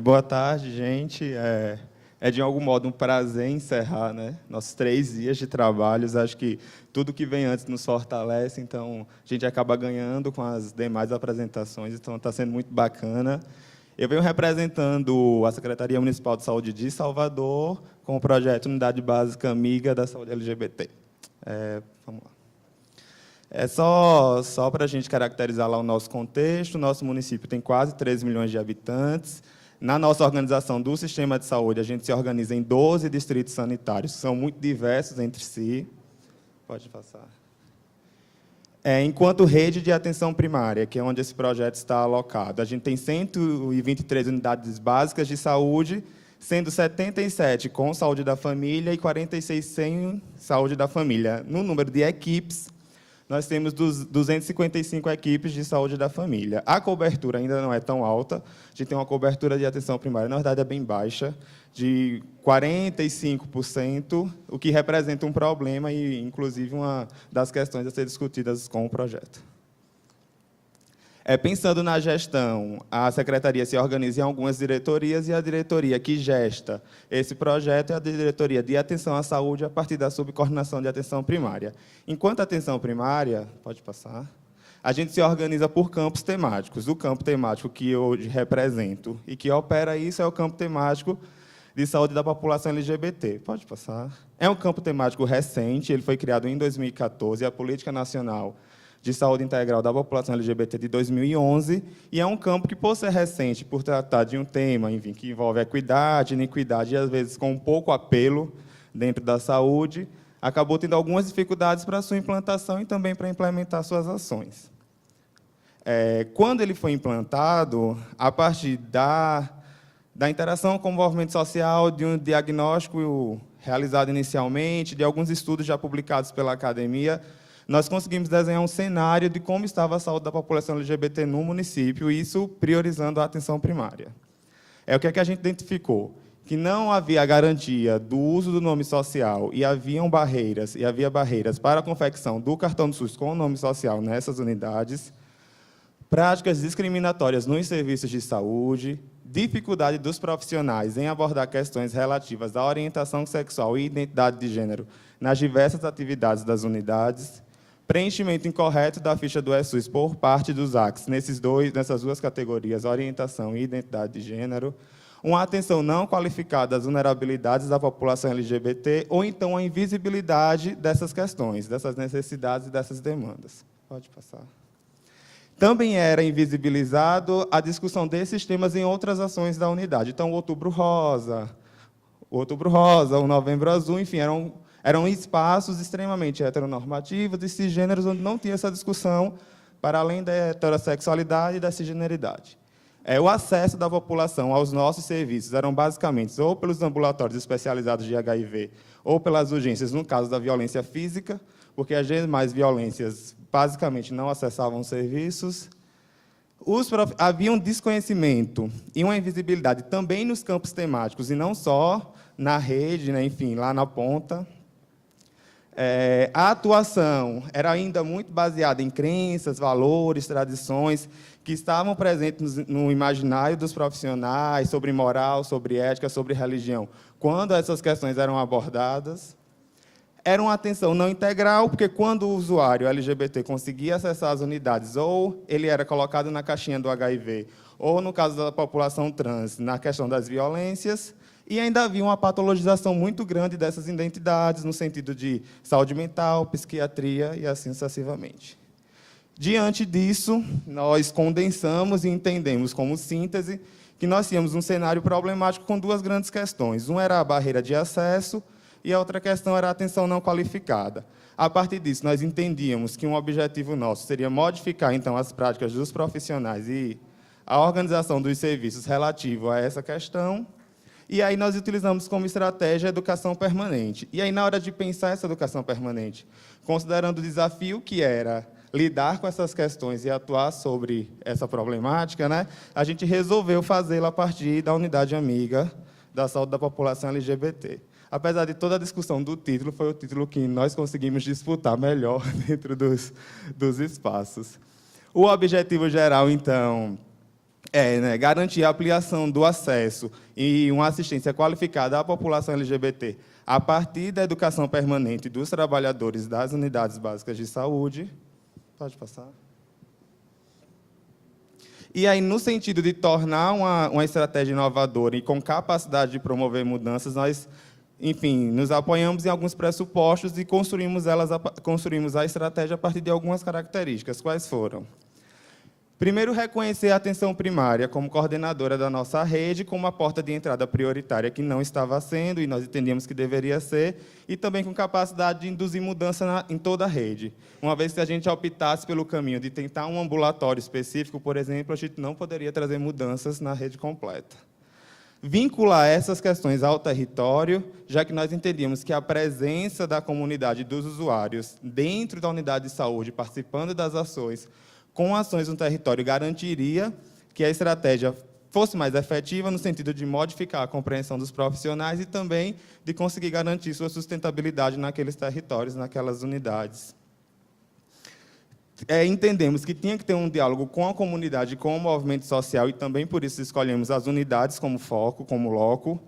Boa tarde, gente. De algum modo um prazer encerrar, né, nossos 3 dias de trabalhos. Acho que tudo que vem antes nos fortalece, então a gente acaba ganhando com as demais apresentações, então está sendo muito bacana. Eu venho representando a Secretaria Municipal de Saúde de Salvador com o projeto Unidade Básica Amiga da Saúde LGBT. Vamos lá. Só para a gente caracterizar lá o nosso contexto, o nosso município tem quase 13 milhões de habitantes. Na nossa organização do sistema de saúde, a gente se organiza em 12 distritos sanitários, que são muito diversos entre si. Pode passar. Enquanto rede de atenção primária, que é onde esse projeto está alocado, a gente tem 123 unidades básicas de saúde, sendo 77 com saúde da família e 46 sem saúde da família. No número de equipes, nós temos 255 equipes de saúde da família. A cobertura ainda não é tão alta, a gente tem uma cobertura de atenção primária, na verdade, é bem baixa, de 45%, o que representa um problema e, inclusive, uma das questões a ser discutidas com o projeto. Pensando na gestão, a Secretaria se organiza em algumas diretorias e a diretoria que gesta esse projeto é a Diretoria de Atenção à Saúde a partir da Subcoordenação de Atenção Primária. Enquanto a atenção primária, pode passar, a gente se organiza por campos temáticos. O campo temático que eu hoje represento e que opera isso é o campo temático de saúde da população LGBT. Pode passar. É um campo temático recente, ele foi criado em 2014, a Política Nacional de Saúde Integral da População LGBT de 2011, e é um campo que, por ser recente, por tratar de um tema, enfim, que envolve equidade, iniquidade, e, às vezes, com pouco apelo dentro da saúde, acabou tendo algumas dificuldades para a sua implantação e também para implementar suas ações. Quando ele foi implantado, a partir da interação com o movimento social, de um diagnóstico realizado inicialmente, de alguns estudos já publicados pela academia, nós conseguimos desenhar um cenário de como estava a saúde da população LGBT no município, e isso priorizando a atenção primária. O que é que a gente identificou? Que não havia garantia do uso do nome social e havia barreiras para a confecção do cartão do SUS com o nome social nessas unidades, práticas discriminatórias nos serviços de saúde, dificuldade dos profissionais em abordar questões relativas à orientação sexual e identidade de gênero nas diversas atividades das unidades, preenchimento incorreto da ficha do ESUS por parte dos ACs, nessas 2 categorias, orientação e identidade de gênero, uma atenção não qualificada às vulnerabilidades da população LGBT, ou então a invisibilidade dessas questões, dessas necessidades e dessas demandas. Pode passar. Também era invisibilizado a discussão desses temas em outras ações da unidade. Então, o Outubro Rosa, o Novembro Azul, enfim, eram espaços extremamente heteronormativos e cisgêneros, onde não tinha essa discussão para além da heterossexualidade e da cisgeneridade. O acesso da população aos nossos serviços eram basicamente ou pelos ambulatórios especializados de HIV ou pelas urgências, no caso da violência física, porque as demais violências basicamente não acessavam os serviços. Havia um desconhecimento e uma invisibilidade também nos campos temáticos, e não só na rede, né, enfim, lá na ponta. A atuação era ainda muito baseada em crenças, valores, tradições que estavam presentes no imaginário dos profissionais sobre moral, sobre ética, sobre religião. Quando essas questões eram abordadas, era uma atenção não integral, porque quando o usuário LGBT conseguia acessar as unidades, ou ele era colocado na caixinha do HIV, ou, no caso da população trans, na questão das violências, e ainda havia uma patologização muito grande dessas identidades, no sentido de saúde mental, psiquiatria e assim sucessivamente. Diante disso, nós condensamos e entendemos como síntese que nós tínhamos um cenário problemático com 2 grandes questões. Uma era a barreira de acesso e a outra questão era a atenção não qualificada. A partir disso, nós entendíamos que um objetivo nosso seria modificar, então, as práticas dos profissionais e a organização dos serviços relativo a essa questão. E aí nós utilizamos como estratégia a educação permanente. E aí, na hora de pensar essa educação permanente, considerando o desafio que era lidar com essas questões e atuar sobre essa problemática, né, a gente resolveu fazê-la a partir da unidade amiga da saúde da população LGBT. apesar de toda a discussão do título, foi o título que nós conseguimos disputar melhor dentro dos espaços. O objetivo geral, então, é garantir a ampliação do acesso e uma assistência qualificada à população LGBT a partir da educação permanente dos trabalhadores das unidades básicas de saúde. Pode passar. E aí, no sentido de tornar uma estratégia inovadora e com capacidade de promover mudanças, nós, enfim, nos apoiamos em alguns pressupostos e construímos a estratégia a partir de algumas características. Quais foram? Primeiro, reconhecer a atenção primária como coordenadora da nossa rede, como uma porta de entrada prioritária que não estava sendo, e nós entendíamos que deveria ser, e também com capacidade de induzir mudança em toda a rede. Uma vez que a gente optasse pelo caminho de tentar um ambulatório específico, por exemplo, a gente não poderia trazer mudanças na rede completa. Vincular essas questões ao território, já que nós entendíamos que a presença da comunidade dos usuários dentro da unidade de saúde, participando das ações, com ações no território, garantiria que a estratégia fosse mais efetiva no sentido de modificar a compreensão dos profissionais e também de conseguir garantir sua sustentabilidade naqueles territórios, naquelas unidades. Entendemos que tinha que ter um diálogo com a comunidade, com o movimento social, e também por isso escolhemos as unidades como foco, como loco.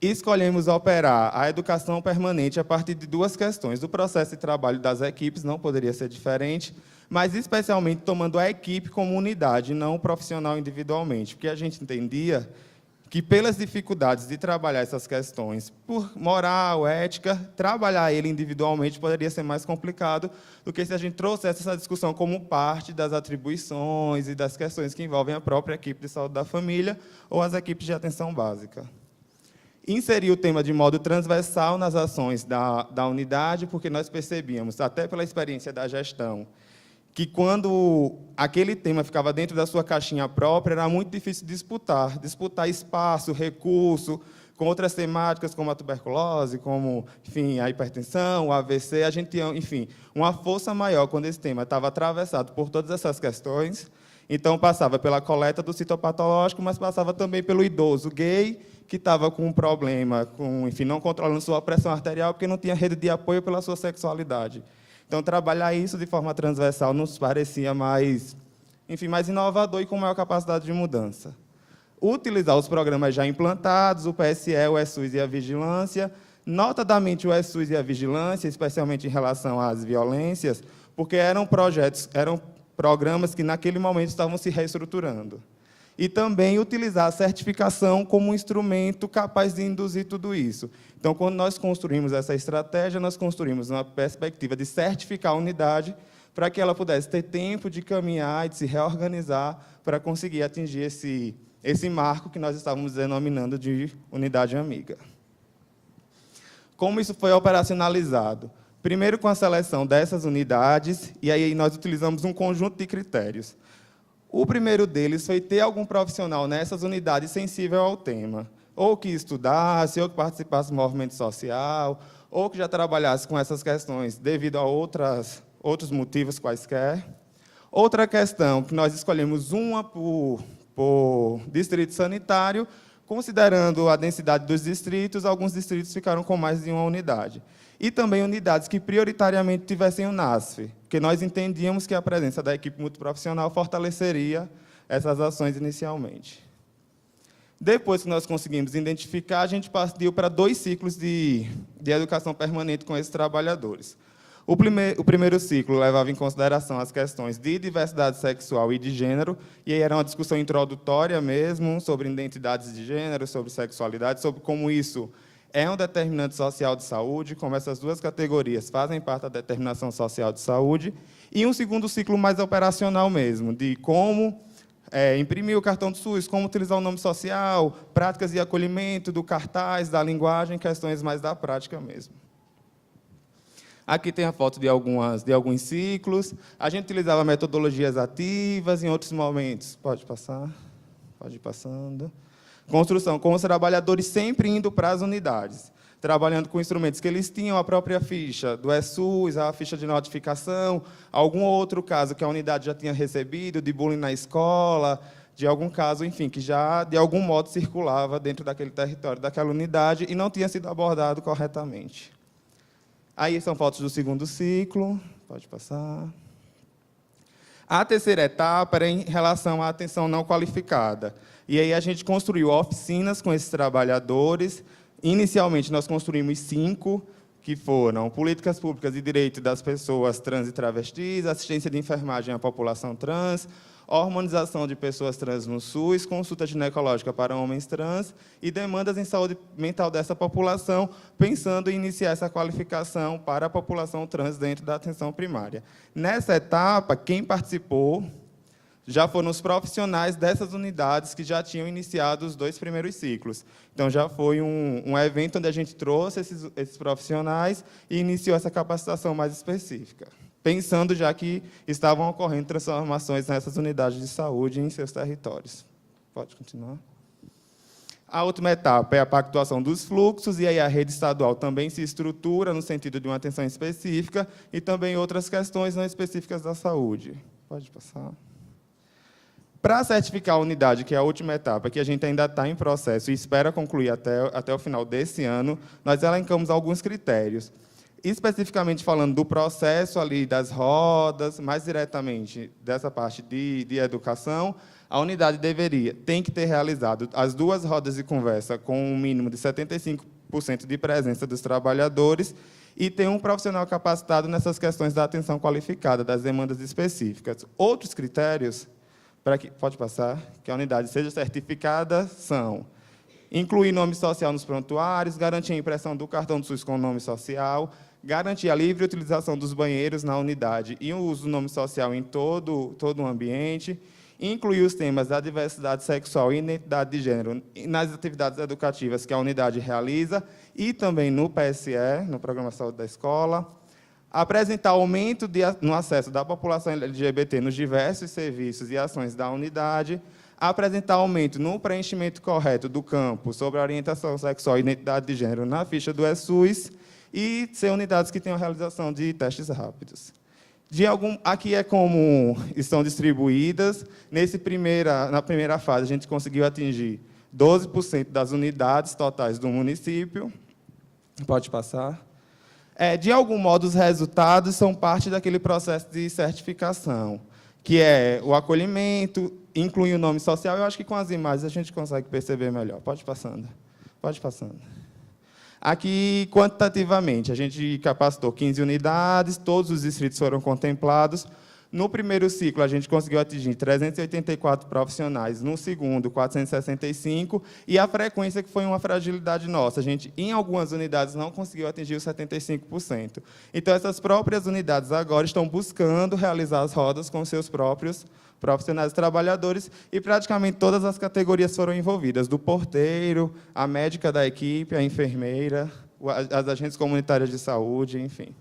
E escolhemos operar a educação permanente a partir de duas questões. O processo de trabalho das equipes não poderia ser diferente, mas especialmente tomando a equipe como unidade, não o profissional individualmente, porque a gente entendia que, pelas dificuldades de trabalhar essas questões, por moral, ética, trabalhar ele individualmente poderia ser mais complicado do que se a gente trouxesse essa discussão como parte das atribuições e das questões que envolvem a própria equipe de saúde da família ou as equipes de atenção básica. Inserir o tema de modo transversal nas ações da unidade, porque nós percebíamos, até pela experiência da gestão, que quando aquele tema ficava dentro da sua caixinha própria, era muito difícil disputar espaço, recurso, com outras temáticas como a tuberculose, como, enfim, a hipertensão, o AVC, a gente tinha, enfim, uma força maior quando esse tema estava atravessado por todas essas questões. Então, passava pela coleta do citopatológico, mas passava também pelo idoso gay, que estava com um problema, enfim, não controlando sua pressão arterial, porque não tinha rede de apoio pela sua sexualidade. Então, trabalhar isso de forma transversal nos parecia mais, enfim, mais inovador e com maior capacidade de mudança. Utilizar os programas já implantados, o PSE, o ESUS e a vigilância, notadamente o ESUS e a vigilância, especialmente em relação às violências, porque eram programas que, naquele momento, estavam se reestruturando. E também utilizar a certificação como um instrumento capaz de induzir tudo isso. Então, quando nós construímos essa estratégia, nós construímos uma perspectiva de certificar a unidade para que ela pudesse ter tempo de caminhar e de se reorganizar para conseguir atingir esse marco que nós estávamos denominando de unidade amiga. Como isso foi operacionalizado? Primeiro, com a seleção dessas unidades, e aí nós utilizamos um conjunto de critérios. O primeiro deles foi ter algum profissional nessas unidades sensível ao tema, ou que estudasse, ou que participasse do movimento social, ou que já trabalhasse com essas questões devido a outros motivos quaisquer. Outra questão, que nós escolhemos uma por distrito sanitário, considerando a densidade dos distritos, alguns distritos ficaram com mais de uma unidade. E também unidades que prioritariamente tivessem o NASF, porque nós entendíamos que a presença da equipe multiprofissional fortaleceria essas ações inicialmente. Depois que nós conseguimos identificar, a gente partiu para 2 ciclos de educação permanente com esses trabalhadores. O primeiro ciclo levava em consideração as questões de diversidade sexual e de gênero, e aí era uma discussão introdutória mesmo, sobre identidades de gênero, sobre sexualidade, sobre como isso é um determinante social de saúde, como essas duas categorias fazem parte da determinação social de saúde, e um segundo ciclo mais operacional mesmo, de como imprimir o cartão do SUS, como utilizar o nome social, práticas de acolhimento, do cartaz, da linguagem, questões mais da prática mesmo. Aqui tem a foto de alguns ciclos. A gente utilizava metodologias ativas em outros momentos. Pode passar? Pode ir passando. Construção, com os trabalhadores sempre indo para as unidades, trabalhando com instrumentos que eles tinham, a própria ficha do ESUS, a ficha de notificação, algum outro caso que a unidade já tinha recebido, de bullying na escola, de algum caso, enfim, que já, de algum modo, circulava dentro daquele território, daquela unidade, e não tinha sido abordado corretamente. Aí são fotos do segundo ciclo. Pode passar. A terceira etapa era em relação à atenção não qualificada. E aí a gente construiu oficinas com esses trabalhadores. Inicialmente, nós construímos 5, que foram políticas públicas de direito das pessoas trans e travestis, assistência de enfermagem à população trans, hormonização de pessoas trans no SUS, consulta ginecológica para homens trans e demandas em saúde mental dessa população, pensando em iniciar essa qualificação para a população trans dentro da atenção primária. Nessa etapa, quem participou já foram os profissionais dessas unidades que já tinham iniciado os 2 primeiros ciclos. Então, já foi um evento onde a gente trouxe esses profissionais e iniciou essa capacitação mais específica, pensando já que estavam ocorrendo transformações nessas unidades de saúde em seus territórios. Pode continuar. A última etapa é a pactuação dos fluxos, e aí a rede estadual também se estrutura no sentido de uma atenção específica e também outras questões não específicas da saúde. Pode passar. Para certificar a unidade, que é a última etapa, que a gente ainda está em processo e espera concluir até o final desse ano, nós elencamos alguns critérios. Especificamente falando do processo ali das rodas, mais diretamente dessa parte de educação, a unidade tem que ter realizado as 2 rodas de conversa com um mínimo de 75% de presença dos trabalhadores e ter um profissional capacitado nessas questões da atenção qualificada, das demandas específicas. Outros critérios para que, pode passar, que a unidade seja certificada são incluir nome social nos prontuários, garantir a impressão do cartão do SUS com o nome social, garantir a livre utilização dos banheiros na unidade e o uso do nome social em todo o ambiente, incluir os temas da diversidade sexual e identidade de gênero nas atividades educativas que a unidade realiza e também no PSE, no Programa de Saúde da Escola, apresentar aumento no acesso da população LGBT nos diversos serviços e ações da unidade, apresentar aumento no preenchimento correto do campo sobre a orientação sexual e identidade de gênero na ficha do ESUS e ser unidades que tenham a realização de testes rápidos. Aqui é como estão distribuídas. Na primeira fase, a gente conseguiu atingir 12% das unidades totais do município. Pode passar. De algum modo, os resultados são parte daquele processo de certificação, que é o acolhimento, inclui o nome social. Eu acho que com as imagens a gente consegue perceber melhor. Pode passando. Pode passando. Aqui, quantitativamente, a gente capacitou 15 unidades, todos os distritos foram contemplados. No primeiro ciclo, a gente conseguiu atingir 384 profissionais, no segundo, 465, e a frequência, que foi uma fragilidade nossa. A gente, em algumas unidades, não conseguiu atingir os 75%. Então, essas próprias unidades agora estão buscando realizar as rodas com seus próprios profissionais e trabalhadores, e praticamente todas as categorias foram envolvidas, do porteiro, a médica da equipe, a enfermeira, as agentes comunitárias de saúde, enfim.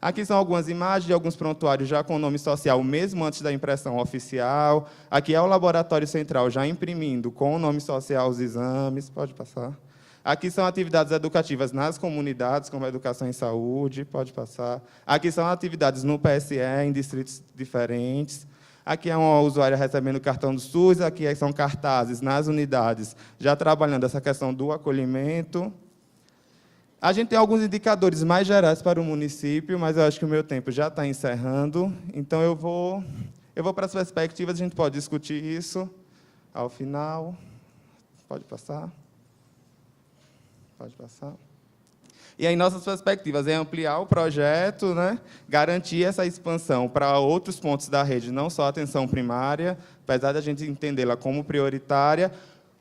Aqui são algumas imagens de alguns prontuários já com o nome social, mesmo antes da impressão oficial. Aqui é o laboratório central já imprimindo com o nome social os exames. Pode passar. Aqui são atividades educativas nas comunidades, como a educação em saúde. Pode passar. Aqui são atividades no PSE, em distritos diferentes. Aqui é uma usuária recebendo o cartão do SUS. Aqui são cartazes nas unidades, já trabalhando essa questão do acolhimento. A gente tem alguns indicadores mais gerais para o município, mas eu acho que o meu tempo já está encerrando. Então, eu vou para as perspectivas, a gente pode discutir isso ao final. Pode passar. Pode passar. E aí, nossas perspectivas é ampliar o projeto, né? Garantir essa expansão para outros pontos da rede, não só a atenção primária, apesar de a gente entendê-la como prioritária,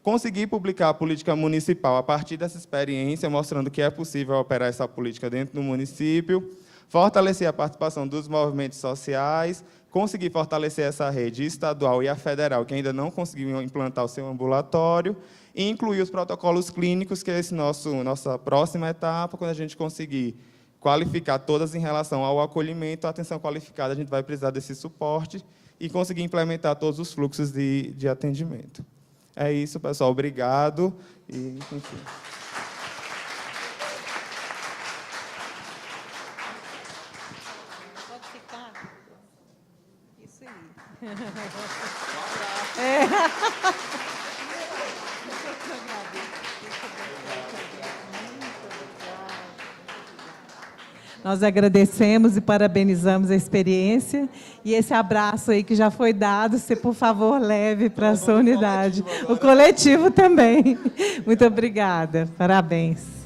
conseguir publicar a política municipal a partir dessa experiência, mostrando que é possível operar essa política dentro do município, fortalecer a participação dos movimentos sociais, conseguir fortalecer essa rede estadual e a federal, que ainda não conseguiu implantar o seu ambulatório, e incluir os protocolos clínicos, que é nossa próxima etapa, quando a gente conseguir qualificar todas em relação ao acolhimento, a atenção qualificada, a gente vai precisar desse suporte e conseguir implementar todos os fluxos de atendimento. É isso, pessoal. Obrigado. E, enfim. Pode ficar. Isso aí. Nós agradecemos e parabenizamos a experiência. E esse abraço aí que já foi dado, você, por favor, leve para a sua unidade. O coletivo também. Muito obrigada. Parabéns.